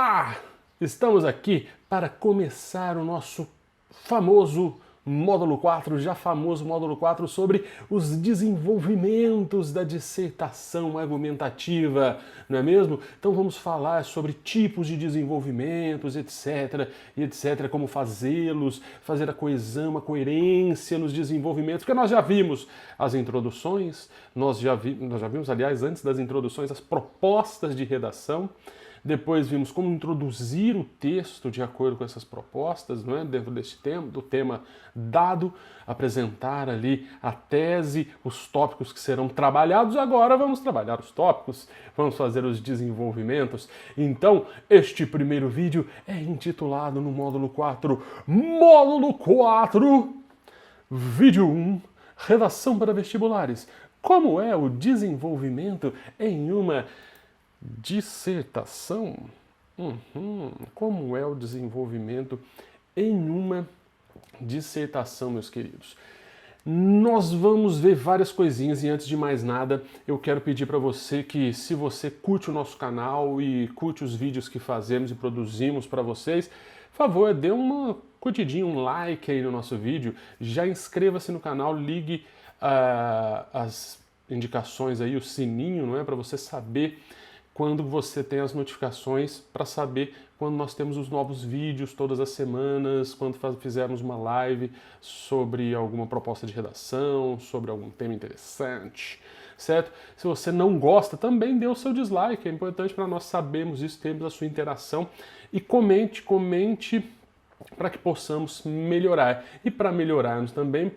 Olá! Estamos aqui para começar o nosso famoso módulo 4, já famoso módulo 4, sobre os desenvolvimentos da dissertação argumentativa, não é mesmo? Então vamos falar sobre tipos de desenvolvimentos, etc, como fazê-los, fazer a coesão, a coerência nos desenvolvimentos, porque nós já vimos as introduções, nós já vimos, aliás, antes das introduções, as propostas de redação. Depois vimos como introduzir o texto de acordo com essas propostas, não é? Dentro deste tema, do tema dado, apresentar ali a tese, os tópicos que serão trabalhados. Agora vamos trabalhar os tópicos, vamos fazer os desenvolvimentos. Então, este primeiro vídeo é intitulado no módulo 4, Módulo 4, Vídeo 1, Redação para Vestibulares. Como é o desenvolvimento em uma dissertação? Como é o desenvolvimento em uma dissertação, meus queridos? Nós vamos ver várias coisinhas e antes de mais nada, eu quero pedir para você que, se você curte o nosso canal e curte os vídeos que fazemos e produzimos para vocês, por favor, dê uma curtidinha, um like aí no nosso vídeo, já inscreva-se no canal, ligue as indicações aí, o sininho, não é, para você saber quando você tem as notificações, para saber quando nós temos os novos vídeos todas as semanas, quando fizermos uma live sobre alguma proposta de redação, sobre algum tema interessante, certo? Se você não gosta, também dê o seu dislike, é importante para nós sabermos isso, termos a sua interação, e comente para que possamos melhorar. E para melhorarmos também,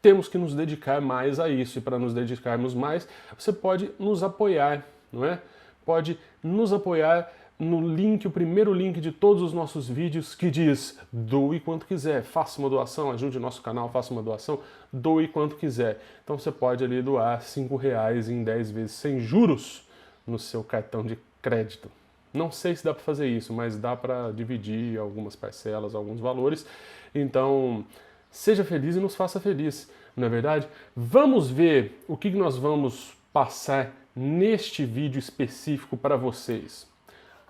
temos que nos dedicar mais a isso, e para nos dedicarmos mais, você pode nos apoiar, não é? Pode nos apoiar no link, o primeiro link de todos os nossos vídeos, que diz: doe quanto quiser, faça uma doação, ajude o nosso canal, faça uma doação, doe quanto quiser. Então você pode ali doar R$5 em 10 vezes sem juros no seu cartão de crédito. Não sei se dá para fazer isso, mas dá para dividir algumas parcelas, alguns valores. Então, seja feliz e nos faça feliz, não é verdade? Vamos ver o que nós vamos passar neste vídeo específico para vocês.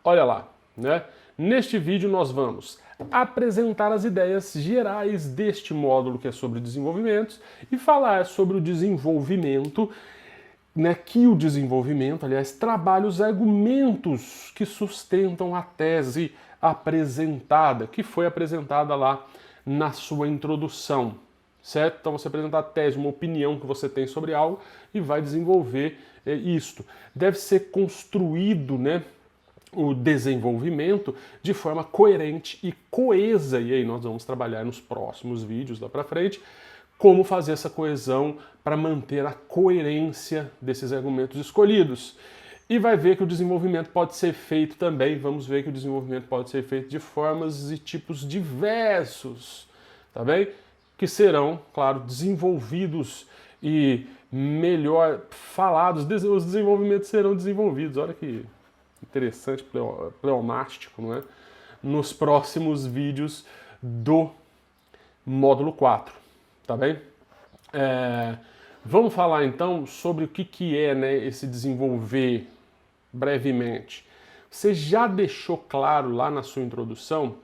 Olha lá, né? Neste vídeo nós vamos apresentar as ideias gerais deste módulo que é sobre desenvolvimentos e falar sobre o desenvolvimento, né, que o desenvolvimento, aliás, trabalha os argumentos que sustentam a tese apresentada, que foi apresentada lá na sua introdução, certo? Então você apresenta a tese, uma opinião que você tem sobre algo e vai desenvolver isto. Deve ser construído, né, o desenvolvimento de forma coerente e coesa, e aí nós vamos trabalhar nos próximos vídeos lá para frente, como fazer essa coesão para manter a coerência desses argumentos escolhidos. E vai ver que o desenvolvimento pode ser feito também, vamos ver que o desenvolvimento pode ser feito de formas e tipos diversos, tá bem? Que serão, claro, desenvolvidos e melhor falados, os desenvolvimentos serão desenvolvidos, olha que interessante, pleonástico, não é? Nos próximos vídeos do módulo 4, tá bem? Vamos falar então sobre o que é, né, esse desenvolver brevemente. Você já deixou claro lá na sua introdução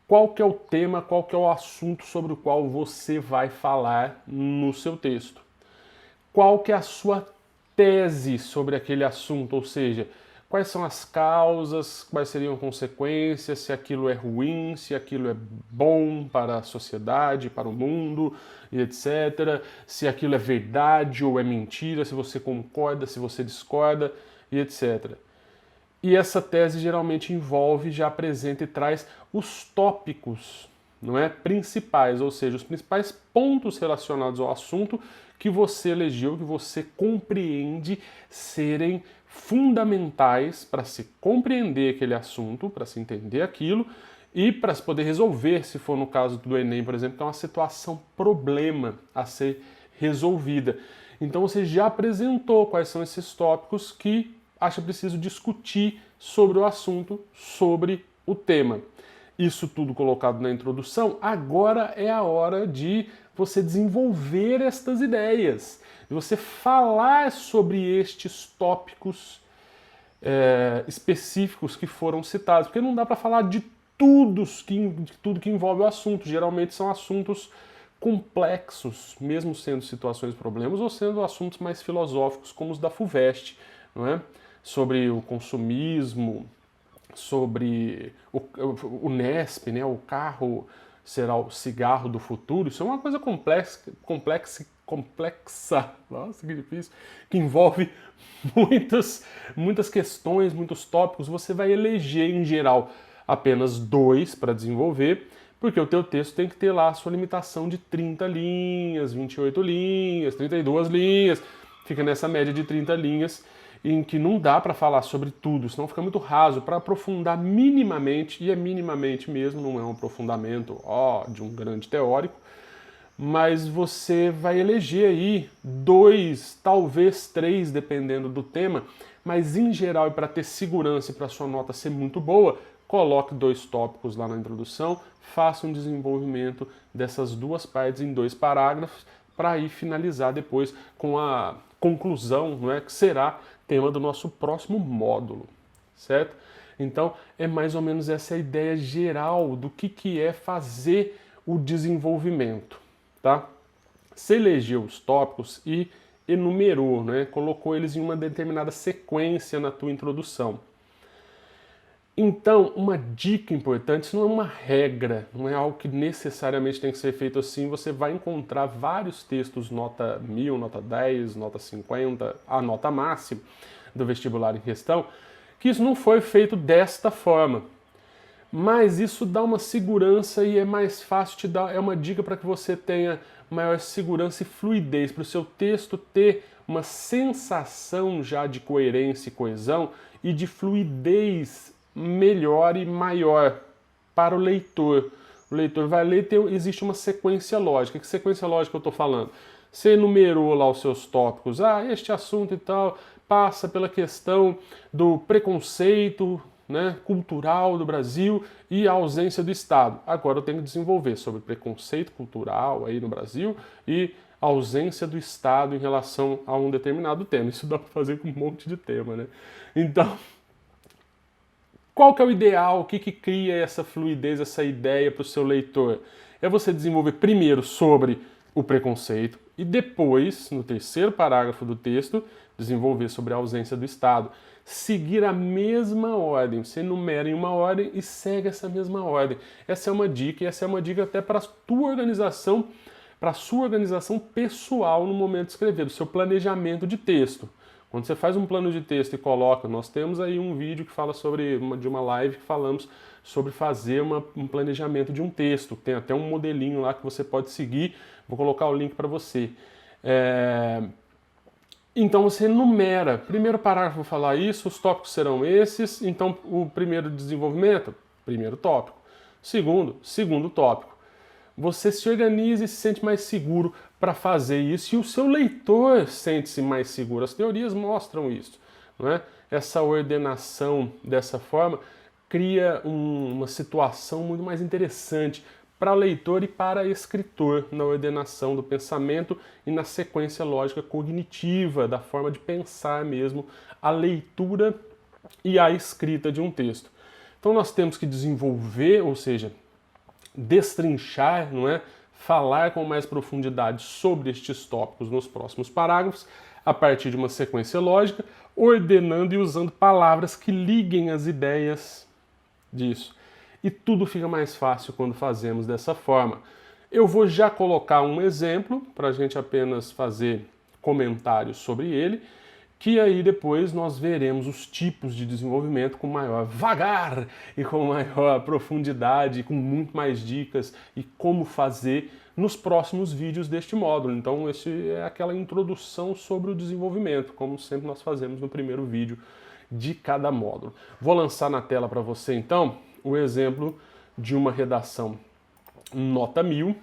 qual que é o tema, qual que é o assunto sobre o qual você vai falar no seu texto. Qual que é a sua tese sobre aquele assunto, ou seja, quais são as causas, quais seriam as consequências, se aquilo é ruim, se aquilo é bom para a sociedade, para o mundo, e etc. Se aquilo é verdade ou é mentira, se você concorda, se você discorda, e etc. E essa tese geralmente envolve, já apresenta e traz os tópicos, não é, principais, ou seja, os principais pontos relacionados ao assunto que você elegeu, que você compreende serem fundamentais para se compreender aquele assunto, para se entender aquilo e para se poder resolver, se for no caso do Enem, por exemplo, que é uma situação problema a ser resolvida. Então você já apresentou quais são esses tópicos que acha preciso discutir sobre o assunto, sobre o tema. Isso tudo colocado na introdução, agora é a hora de você desenvolver estas ideias, de você falar sobre estes tópicos específicos que foram citados, porque não dá para falar de tudo que envolve o assunto. Geralmente são assuntos complexos, mesmo sendo situações e problemas, ou sendo assuntos mais filosóficos, como os da FUVEST, não é? Sobre o consumismo, sobre o NESP, né? O carro será o cigarro do futuro. Isso é uma coisa complexa, nossa, que difícil, que envolve muitas questões, muitos tópicos. Você vai eleger, em geral, apenas 2 para desenvolver, porque o teu texto tem que ter lá a sua limitação de 30 linhas, 28 linhas, 32 linhas, fica nessa média de 30 linhas, em que não dá para falar sobre tudo, senão fica muito raso. Para aprofundar minimamente, e é minimamente mesmo, não é um aprofundamento de um grande teórico, mas você vai eleger aí 2, talvez 3, dependendo do tema, mas em geral, e para ter segurança e para sua nota ser muito boa, coloque 2 tópicos lá na introdução, faça um desenvolvimento dessas 2 partes em 2 parágrafos, para aí finalizar depois com a conclusão, não é, que será tema do nosso próximo módulo, certo? Então, é mais ou menos essa a ideia geral do que é fazer o desenvolvimento, tá? Você elegeu os tópicos e enumerou, né? Colocou eles em uma determinada sequência na tua introdução. Então, uma dica importante, isso não é uma regra, não é algo que necessariamente tem que ser feito assim. Você vai encontrar vários textos nota 1000, nota 10, nota 50, a nota máxima do vestibular em questão, que isso não foi feito desta forma. Mas isso dá uma segurança e é mais fácil te dar, é uma dica para que você tenha maior segurança e fluidez, para o seu texto ter uma sensação já de coerência e coesão e de fluidez melhor e maior para o leitor. O leitor vai ler, existe uma sequência lógica. Que sequência lógica eu estou falando? Você enumerou lá os seus tópicos, este assunto e tal, passa pela questão do preconceito, né, cultural do Brasil e a ausência do Estado. Agora eu tenho que desenvolver sobre preconceito cultural aí no Brasil e a ausência do Estado em relação a um determinado tema. Isso dá para fazer com um monte de tema, né? Então, qual que é o ideal? O que cria essa fluidez, essa ideia para o seu leitor? É você desenvolver primeiro sobre o preconceito e depois, no terceiro parágrafo do texto, desenvolver sobre a ausência do Estado. Seguir a mesma ordem, você enumera em uma ordem e segue essa mesma ordem. Essa é uma dica, e essa é uma dica até para a tua organização, para a sua organização pessoal no momento de escrever, do seu planejamento de texto. Quando você faz um plano de texto e coloca, nós temos aí um vídeo que fala sobre, de uma live que falamos sobre fazer um planejamento de um texto. Tem até um modelinho lá que você pode seguir, vou colocar o link para você. Então você enumera, primeiro parágrafo vou falar isso, os tópicos serão esses, então o primeiro desenvolvimento, primeiro tópico. Segundo tópico. Você se organiza e se sente mais seguro para fazer isso, e o seu leitor sente-se mais seguro. As teorias mostram isso, não é? Essa ordenação dessa forma cria uma situação muito mais interessante para leitor e para escritor na ordenação do pensamento e na sequência lógica cognitiva, da forma de pensar mesmo a leitura e a escrita de um texto. Então nós temos que desenvolver, ou seja, destrinchar, não é? Falar com mais profundidade sobre estes tópicos nos próximos parágrafos, a partir de uma sequência lógica, ordenando e usando palavras que liguem as ideias disso. E tudo fica mais fácil quando fazemos dessa forma. Eu vou já colocar um exemplo para a gente apenas fazer comentários sobre ele, que aí depois nós veremos os tipos de desenvolvimento com maior vagar e com maior profundidade, com muito mais dicas e como fazer nos próximos vídeos deste módulo. Então esse é aquela introdução sobre o desenvolvimento, como sempre nós fazemos no primeiro vídeo de cada módulo. Vou lançar na tela para você então o exemplo de uma redação nota 1000,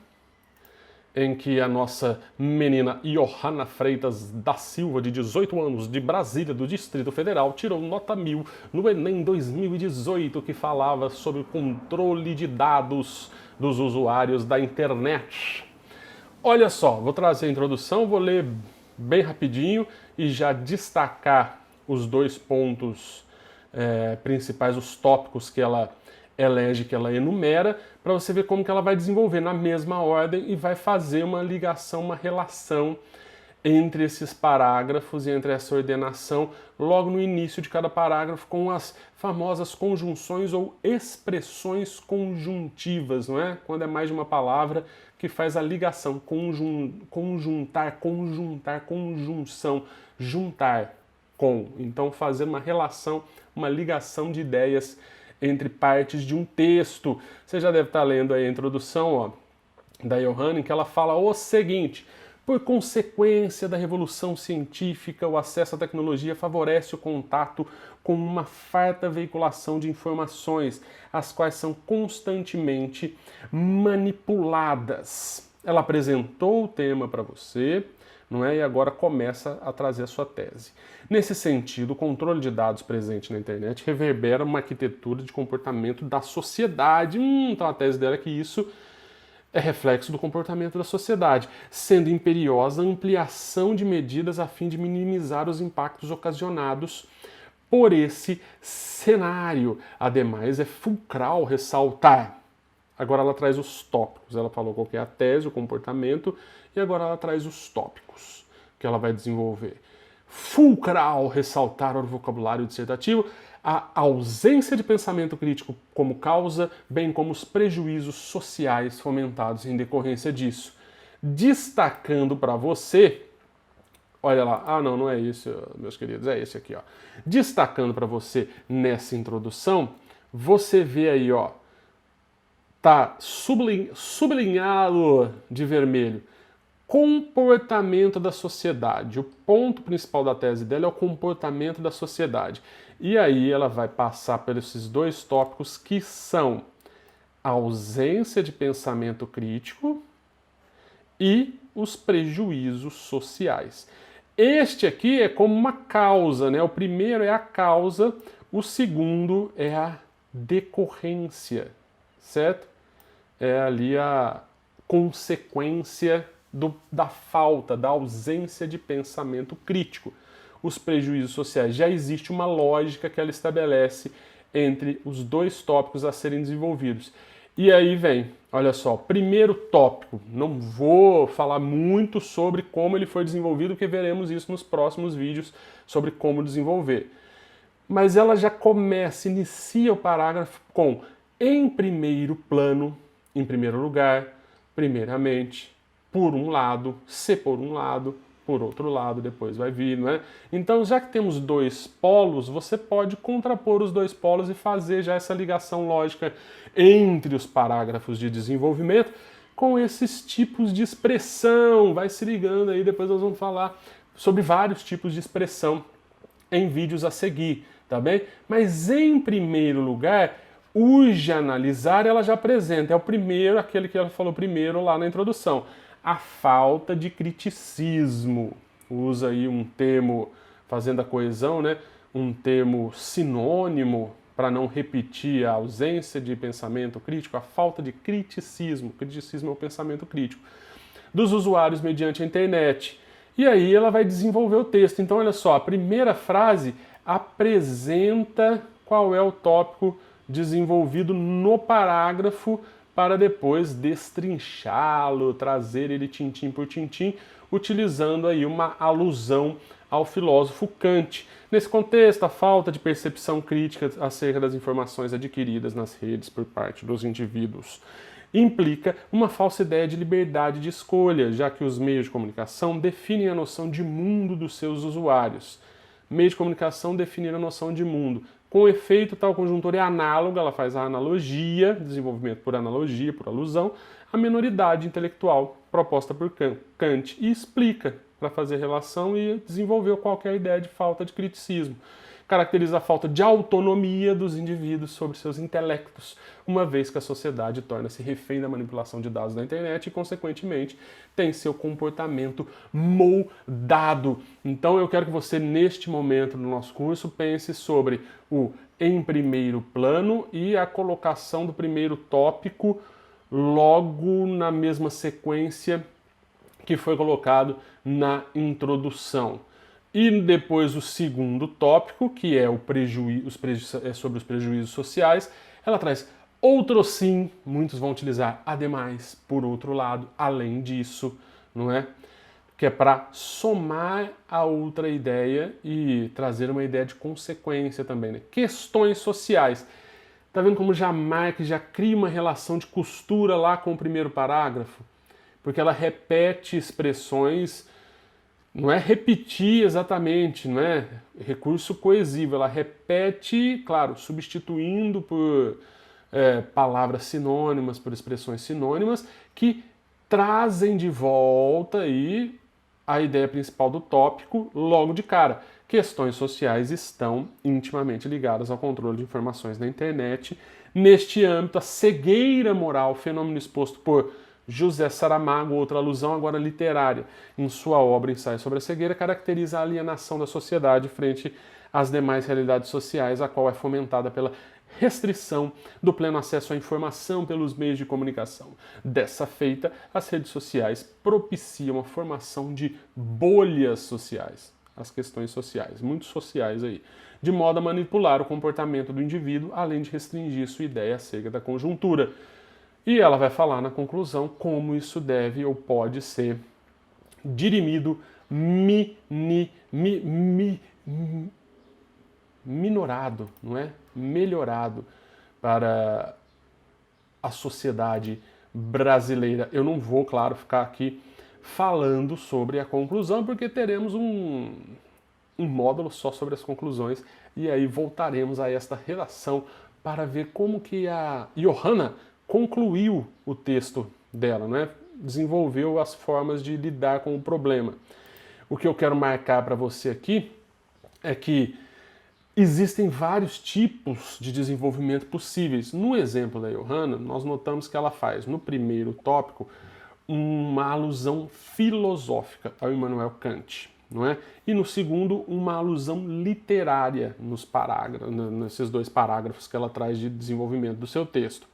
em que a nossa menina Johanna Freitas da Silva, de 18 anos, de Brasília, do Distrito Federal, tirou nota 1000 no Enem 2018, que falava sobre o controle de dados dos usuários da internet. Olha só, vou trazer a introdução, vou ler bem rapidinho e já destacar os 2 pontos principais, os tópicos que ela elege, que ela enumera, para você ver como que ela vai desenvolver na mesma ordem e vai fazer uma ligação, uma relação entre esses parágrafos e entre essa ordenação logo no início de cada parágrafo com as famosas conjunções ou expressões conjuntivas, não é? Quando é mais de uma palavra que faz a ligação, conjuntar, conjunção, juntar com. Então fazer uma relação, uma ligação de ideias entre partes de um texto. Você já deve estar lendo aí a introdução, ó, da Johannin, que ela fala o seguinte: por consequência da revolução científica, o acesso à tecnologia favorece o contato com uma farta veiculação de informações, as quais são constantemente manipuladas. Ela apresentou o tema para você, não é? E agora começa a trazer a sua tese. Nesse sentido, o controle de dados presente na internet reverbera uma arquitetura de comportamento da sociedade. Então a tese dela é que isso é reflexo do comportamento da sociedade, sendo imperiosa a ampliação de medidas a fim de minimizar os impactos ocasionados por esse cenário. Ademais, é fulcral ressaltar. Agora ela traz os tópicos. Ela falou qual que é a tese, o comportamento, e agora ela traz os tópicos que ela vai desenvolver. Fulcral ressaltar o vocabulário dissertativo, a ausência de pensamento crítico como causa, bem como os prejuízos sociais fomentados em decorrência disso. Destacando para você, olha lá, não é isso, meus queridos, é esse aqui, ó. Destacando para você nessa introdução, você vê aí, ó, tá sublinhado de vermelho, comportamento da sociedade. O ponto principal da tese dela é o comportamento da sociedade. E aí ela vai passar por esses dois tópicos que são a ausência de pensamento crítico e os prejuízos sociais. Este aqui é como uma causa, né? O primeiro é a causa, o segundo é a decorrência, certo? É ali a consequência da falta, da ausência de pensamento crítico. Os prejuízos sociais. Já existe uma lógica que ela estabelece entre os dois tópicos a serem desenvolvidos. E aí vem, olha só, primeiro tópico. Não vou falar muito sobre como ele foi desenvolvido, porque veremos isso nos próximos vídeos sobre como desenvolver. Mas ela já inicia o parágrafo com em primeiro plano, em primeiro lugar, primeiramente, por um lado, se por um lado, por outro lado, depois vai vir, não é? Então, já que temos dois polos, você pode contrapor os dois polos e fazer já essa ligação lógica entre os parágrafos de desenvolvimento com esses tipos de expressão. Vai se ligando aí, depois nós vamos falar sobre vários tipos de expressão em vídeos a seguir, tá bem? Mas, em primeiro lugar, urge analisar, ela já apresenta, é o primeiro, aquele que ela falou primeiro lá na introdução, a falta de criticismo. Usa aí um termo, fazendo a coesão, né? Um termo sinônimo para não repetir a ausência de pensamento crítico, a falta de criticismo. Criticismo é o pensamento crítico dos usuários mediante a internet. E aí ela vai desenvolver o texto. Então, olha só, a primeira frase apresenta qual é o tópico desenvolvido no parágrafo para depois destrinchá-lo, trazer ele tintim por tintim, utilizando aí uma alusão ao filósofo Kant. Nesse contexto, a falta de percepção crítica acerca das informações adquiridas nas redes por parte dos indivíduos implica uma falsa ideia de liberdade de escolha, já que os meios de comunicação definem a noção de mundo dos seus usuários. Meio de comunicação definir a noção de mundo. Com efeito, tal conjuntura é análoga, ela faz a analogia, desenvolvimento por analogia, por alusão, à menoridade intelectual proposta por Kant e explica para fazer relação e desenvolveu qualquer ideia de falta de criticismo. Caracteriza a falta de autonomia dos indivíduos sobre seus intelectos, uma vez que a sociedade torna-se refém da manipulação de dados da internet e, consequentemente, tem seu comportamento moldado. Então eu quero que você, neste momento do nosso curso, pense sobre o em primeiro plano e a colocação do primeiro tópico logo na mesma sequência que foi colocado na introdução. E depois o segundo tópico, que é sobre os prejuízos sociais, ela traz outro sim, muitos vão utilizar ademais, por outro lado, além disso, não é? Que é para somar a outra ideia e trazer uma ideia de consequência também, né? Questões sociais. Tá vendo como já marca, já cria uma relação de costura lá com o primeiro parágrafo? Porque ela repete expressões, não é repetir exatamente, não é recurso coesivo, ela repete, claro, substituindo por palavras sinônimas, por expressões sinônimas, que trazem de volta aí a ideia principal do tópico logo de cara. Questões sociais estão intimamente ligadas ao controle de informações na internet. Neste âmbito, a cegueira moral, fenômeno exposto por José Saramago, outra alusão agora literária, em sua obra Ensaio sobre a Cegueira, caracteriza a alienação da sociedade frente às demais realidades sociais, a qual é fomentada pela restrição do pleno acesso à informação pelos meios de comunicação. Dessa feita, as redes sociais propiciam a formação de bolhas sociais, as questões sociais, muito sociais aí, de modo a manipular o comportamento do indivíduo, além de restringir sua ideia cega da conjuntura. E ela vai falar na conclusão como isso deve ou pode ser dirimido, minorado, não é? Melhorado para a sociedade brasileira. Eu não vou, claro, ficar aqui falando sobre a conclusão, porque teremos um módulo só sobre as conclusões, e aí voltaremos a esta relação para ver como que a Johanna concluiu o texto dela, né? Desenvolveu as formas de lidar com o problema. O que eu quero marcar para você aqui é que existem vários tipos de desenvolvimento possíveis. No exemplo da Johanna, nós notamos que ela faz, no primeiro tópico, uma alusão filosófica ao Immanuel Kant, não é? E no segundo, uma alusão literária nesses dois parágrafos que ela traz de desenvolvimento do seu texto.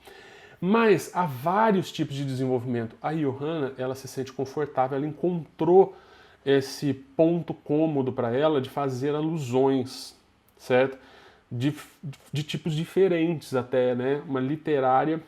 Mas há vários tipos de desenvolvimento. A Johanna, ela se sente confortável, ela encontrou esse ponto cômodo para ela de fazer alusões, certo? De tipos diferentes até, né? Uma literária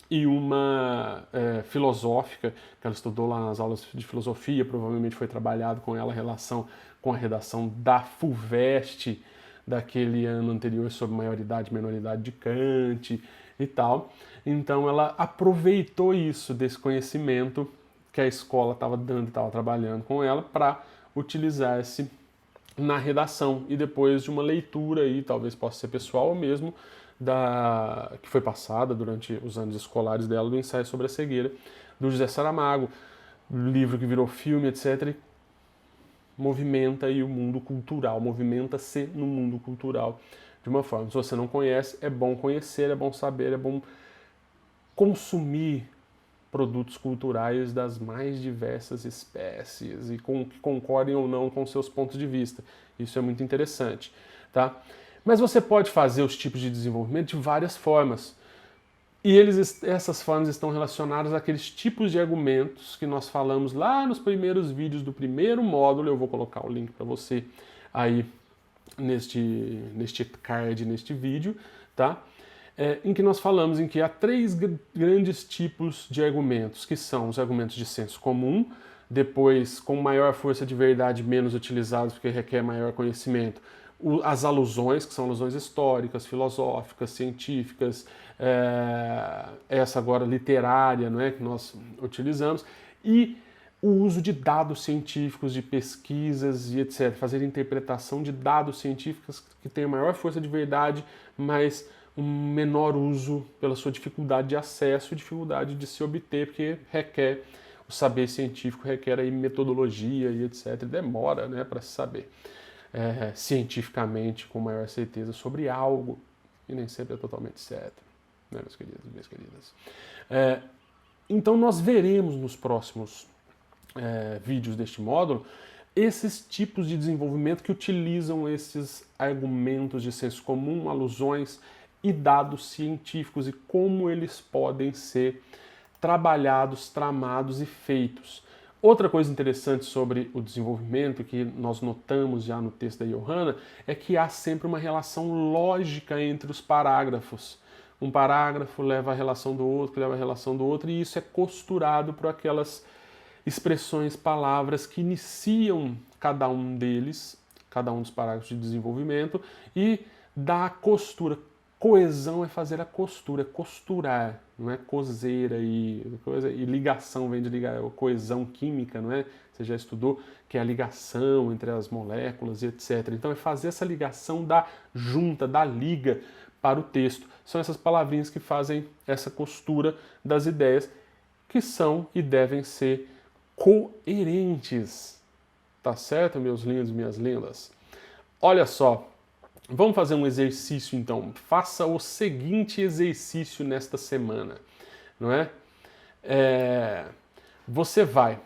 e uma filosófica, que ela estudou lá nas aulas de filosofia, provavelmente foi trabalhado com ela a relação com a redação da FUVEST, daquele ano anterior sobre maioridade e menoridade de Kant e tal. Então ela aproveitou isso, desse conhecimento que a escola estava dando, estava trabalhando com ela, para utilizar-se na redação e depois de uma leitura aí, talvez possa ser pessoal ou mesmo, que foi passada durante os anos escolares dela, do Ensaio sobre a Cegueira, do José Saramago, livro que virou filme, etc. Movimenta aí o mundo cultural, movimenta-se no mundo cultural de uma forma. Se você não conhece, é bom conhecer, é bom saber, é bom consumir produtos culturais das mais diversas espécies e que concordem ou não com seus pontos de vista. Isso é muito interessante, tá? Mas você pode fazer os tipos de desenvolvimento de várias formas. E essas formas estão relacionadas àqueles tipos de argumentos que nós falamos lá nos primeiros vídeos do primeiro módulo. Eu vou colocar o link para você aí neste card, neste vídeo, tá? Em que nós falamos em que há três grandes tipos de argumentos, que são os argumentos de senso comum, depois com maior força de verdade, menos utilizados porque requer maior conhecimento, as alusões, que são alusões históricas, filosóficas, científicas, essa agora literária, não é, que nós utilizamos, e o uso de dados científicos, de pesquisas e etc. Fazer interpretação de dados científicos que têm maior força de verdade, mas um menor uso pela sua dificuldade de acesso e dificuldade de se obter, porque requer, o saber científico requer aí metodologia e etc. Demora, né, para se saber cientificamente com maior certeza sobre algo, e nem sempre é totalmente certo, né, meus queridos e minhas queridas. Então nós veremos nos próximos vídeos deste módulo esses tipos de desenvolvimento que utilizam esses argumentos de senso comum, alusões e dados científicos e como eles podem ser trabalhados, tramados e feitos. Outra coisa interessante sobre o desenvolvimento que nós notamos já no texto da Johanna é que há sempre uma relação lógica entre os parágrafos. Um parágrafo leva a relação do outro, que leva a relação do outro, e isso é costurado por aquelas expressões, palavras que iniciam cada um deles, cada um dos parágrafos de desenvolvimento, e dá a costura. Coesão é fazer a costura, costurar, não é cozeira e coisa, e ligação vem de ligar, coesão química, não é? Você já estudou que é a ligação entre as moléculas e etc. Então é fazer essa ligação da junta, da liga para o texto. São essas palavrinhas que fazem essa costura das ideias que são e devem ser coerentes. Tá certo, meus lindos e minhas lindas? Olha só. Vamos fazer um exercício então. Faça o seguinte exercício nesta semana, não é? Você vai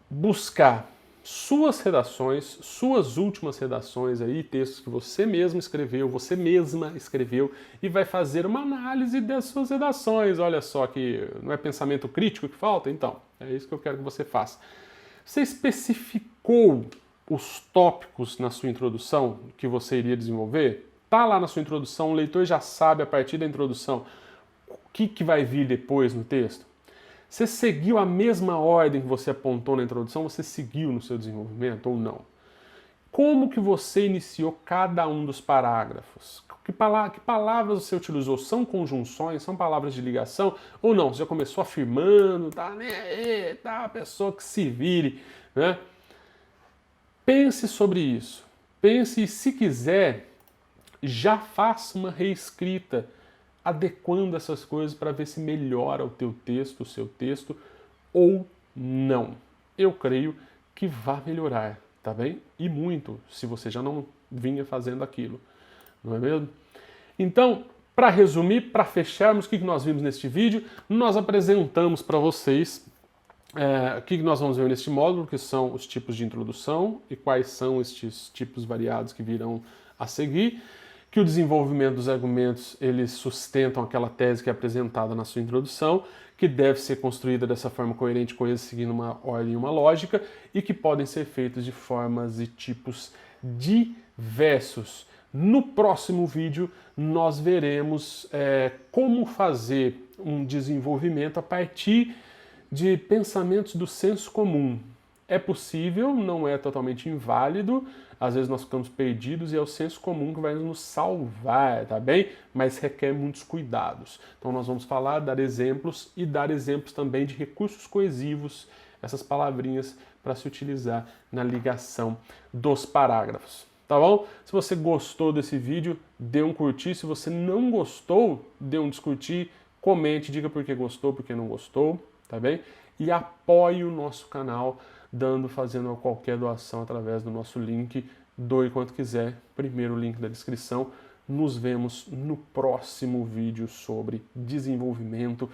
buscar suas redações, suas últimas redações aí, textos que você mesmo escreveu, você mesma escreveu, e vai fazer uma análise das suas redações. Olha só que não é pensamento crítico que falta? Então, é isso que eu quero que você faça. Você especificou os tópicos na sua introdução que você iria desenvolver? Tá lá na sua introdução, o leitor já sabe a partir da introdução o que vai vir depois no texto? Você seguiu a mesma ordem que você apontou na introdução? Você seguiu no seu desenvolvimento ou não? Como que você iniciou cada um dos parágrafos? Que palavras você utilizou? São conjunções? São palavras de ligação? Ou não? Você já começou afirmando, tá, né? Tá, a pessoa que se vire, né? Pense sobre isso. Pense e, se quiser, já faça uma reescrita, adequando essas coisas para ver se melhora o teu texto, o seu texto, ou não. Eu creio que vai melhorar, tá bem? E muito, se você já não vinha fazendo aquilo, não é mesmo? Então, para resumir, para fecharmos, o que nós vimos neste vídeo? Nós apresentamos para vocês o que nós vamos ver neste módulo, que são os tipos de introdução e quais são estes tipos variados que virão a seguir, que o desenvolvimento dos argumentos eles sustentam aquela tese que é apresentada na sua introdução, que deve ser construída dessa forma coerente, coesa, seguindo uma ordem e uma lógica, e que podem ser feitos de formas e tipos diversos. No próximo vídeo, nós veremos como fazer um desenvolvimento a partir de pensamentos do senso comum. É possível, não é totalmente inválido, às vezes nós ficamos perdidos e é o senso comum que vai nos salvar, tá bem? Mas requer muitos cuidados. Então nós vamos falar, dar exemplos e dar exemplos também de recursos coesivos, essas palavrinhas para se utilizar na ligação dos parágrafos. Tá bom? Se você gostou desse vídeo, dê um curtir. Se você não gostou, dê um descurtir, comente, diga por que gostou, por que não gostou. Tá bem? E apoie o nosso canal fazendo qualquer doação através do nosso link, doe quanto quiser, primeiro link da descrição. Nos vemos no próximo vídeo sobre desenvolvimento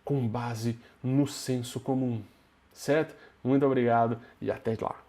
com base no senso comum, certo? Muito obrigado e até lá!